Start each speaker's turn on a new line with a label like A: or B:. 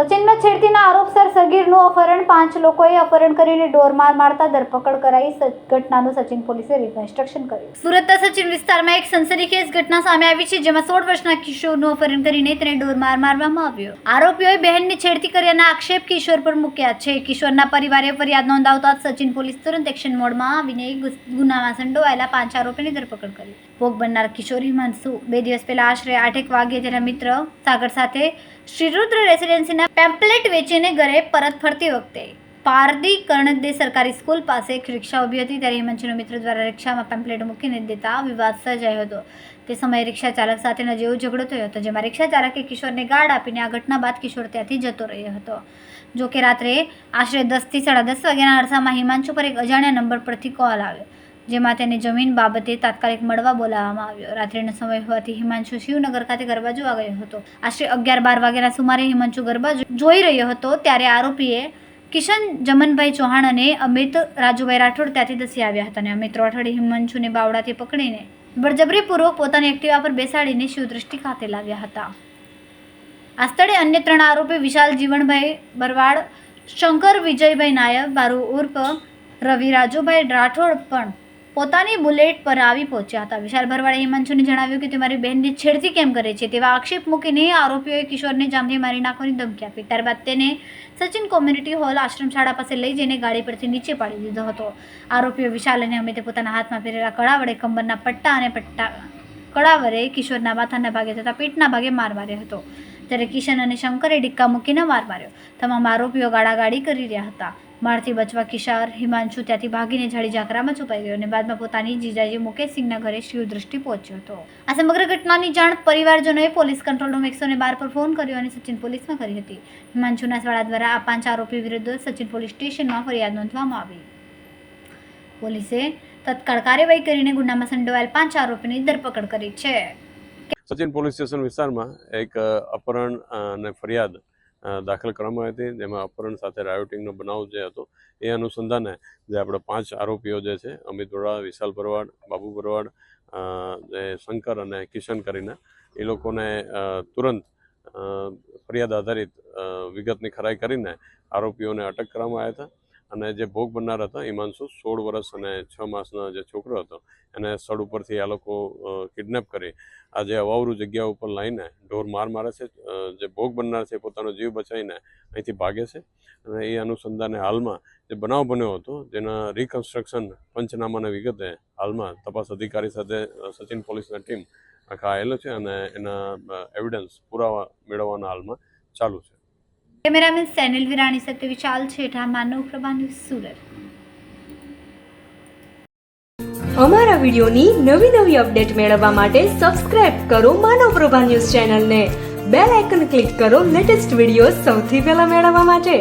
A: સચિનમાં છેડતીના આરોપસર સગીરનું અપહરણ, 5 લોકોએ અપહરણ કરીને ઢોરમાર મારતા ધરપકડ કરાઈ. ઘટનાનું સચિન પોલીસે રિકન્સ્ટ્રક્શન કર્યું. સુરતના સચિન વિસ્તારમાં એક સનસનીખેજ ઘટના સામે આવી છે, જેમાં 16 વર્ષના કિશોરનું અપહરણ કરીને તેને ઢોરમાર મારવામાં આવ્યો. આરોપીઓએ બહેનની છેડતી કર્યાના આક્ષેપ કિશોર પર મૂક્યા છે. કિશોરના પરિવારે ફરિયાદ નોંધાવતા સચિન પોલીસ તુરંત એક્શન મોડમાં આવીને ગુનામાં સંડોવાયેલા 5 આરોપીની ધરપકડ કરી. ભોગ બનનાર કિશોર હિમાંશુ 2 દિવસ પહેલા આશરે 8 વાગ્યે તેના મિત્ર સાગર સાથે શ્રીરુદ્ર રેસિડેન્સીના પેમ્પલેટ વેચીને ઘરે પરત ફરતી વખતે પારડી કર્ણદે સરકારી સ્કૂલ પાસે એક રિક્ષા ઊભી હતી, ત્યારે હિમાંશુના મિત્ર દ્વારા રિક્ષામાં પેમ્પલેટ મૂકીને દેતા વિવાદ સર્જાયો હતો. તે સમયે રિક્ષા ચાલક સાથેનો જેવો ઝઘડો થયો હતો, જેમાં રિક્ષા ચાલકે કિશોરને ગાળ આપીને આ ઘટના બાદ કિશોર ત્યાંથી જતો રહ્યો હતો. જો કે રાત્રે આશરે 10 થી 10:30 વાગ્યાના અરસામાં હિમાંશુ પર એક અજાણ્યા નંબર પરથી કોલ આવ્યો, જેમાં તેને જમીન બાબતે તાત્કાલિક મળવા બોલાવવામાં આવ્યો. રાત્રિનો સમય હોવાથી હિમાંશુ શિવનગર ખાતે ગરબા જોવા ગયો હતો. આશરે 11-12 વાગ્યાના સુમારે હિમાંશુ ગરબા જોઈ રહ્યો હતો, ત્યારે આરોપીએ કિશન જમનભાઈ ચૌહાણ અને અમિત રાજુભાઈ રાઠોડ ત્યાંથી દસી આવ્યા હતા, અને અમિત રાઠોડે હિમાંશુને બાવડાથી પકડીને બળજબરીપૂર્વક પોતાની એક્ટિવા પર બેસાડીને શિવદૃષ્ટિ ખાતે લાવ્યા હતા. આ સ્થળે અન્ય 3 આરોપી વિશાલ જીવણભાઈ બરવાડ, શંકર વિજયભાઈ નાયબ, બારુ ઉર્ફ રવિ રાજુભાઈ રાઠોડ પણ પોતાની બુલેટ પર આવી પહોંચ્યા હતા. વિશાલ ભરવાડે હિમાંશુને જણાવ્યું કે તે મારી બહેનની છેડતી કેમ કરે છે, તેવા આક્ષેપ મૂકીને આરોપીઓએ કિશોરને જામથી મારી નાખવાની ધમકી આપી. ત્યારબાદ તેને સચિન કોમ્યુનિટી હોલ આશ્રમ શાળા પાસે લઈ જઈને ગાડી પરથી નીચે પાડી દીધો હતો. આરોપીઓ વિશાલ અને અમિતે પોતાના હાથમાં પહેરેલા કડા વડે કમરના પટ્ટા અને કડા વડે કિશોરના માથાના ભાગે તથા પીઠના ભાગે માર માર્યો હતો, ત્યારે કિશન અને શંકરે ડિક્કા મૂકીને માર માર્યો. તમામ આરોપીઓ ગાળાગાળી કરી રહ્યા હતા. મારથી બચવા કિશોર હિમાંશુ ત્યાંથી ભાગીને ઝાડી ઝાકરામાં છુપાઈ ગયો અને બાદમાં પોતાની જીજાજી મુકેશસિંહના ઘરે શિવદૃષ્ટિ પહોંચ્યો હતો. આ સમગ્ર ઘટનાની જાણ પરિવારજનોએ પોલીસ કંટ્રોલ રૂમ 112 પર ફોન કર્યો અને સચિન પોલીસમાં કરી હતી. હિમાંશુના શાળા દ્વારા આ 5 આરોપી વિરુદ્ધ સચિન પોલીસ સ્ટેશનમાં ફરિયાદ નોંધવામાં આવી. પોલીસે તત્કાળ કાર્યવાહી કરીને ગુનામાં સંડોવાયેલ 5 આરોપીની ધરપકડ કરી છે.
B: સચિન પોલીસ સ્ટેશન વિસ્તારમાં એક અપહરણ અને ફરિયાદ દાખલ કરવામાં આવી હતી, જેમાં અપહરણ સાથે રાયોટિંગનો બનાવ જે હતો એ અનુસંધાને જે આપણે 5 આરોપીઓ જે છે અમિત ભરવાડ, વિશાલ ભરવાડ, બાબુ ભરવાડ, જે શંકર અને કિશન કરીને એ લોકોને તુરંત ફરિયાદ આધારિત વિગતની ખરાઈ કરીને આરોપીઓને અટક કરવામાં આવ્યા હતા. અને જે ભોગ બનનાર હતા હિમાંશુ 16 વર્ષ અને 6 માસનો જે છોકરો હતો એને સ્થળ ઉપરથી આ લોકો કિડનેપ કરી આ જે અવાવરૂ જગ્યા ઉપર લાવીને ઢોર માર મારે છે. જે ભોગ બનનાર છે પોતાનો જીવ બચાવીને અહીંથી ભાગે છે, અને એ અનુસંધાને હાલમાં જે બનાવ બન્યો હતો જેના રિકન્સ્ટ્રક્શન પંચનામાના વિગતે હાલમાં તપાસ અધિકારી સાથે સચિન પોલીસની ટીમ આખા આવેલો છે અને એના એવિડન્સ પુરાવા મેળવવાના હાલમાં ચાલુ છે.
A: કેમેરામેન સેનિલ વિરાણી સાથે વિશાલ છેઠા, માનવ પ્રભા ન્યૂઝ, સુરત.
C: અમારા વિડિયોની નવી અપડેટ મેળવવા માટે સબસ્ક્રાઇબ કરો માનવ પ્રભા ન્યૂઝ ચેનલને. બેલ આઇકન ક્લિક કરો લેટેસ્ટ વિડિયો સૌથી પહેલા મેળવવા માટે.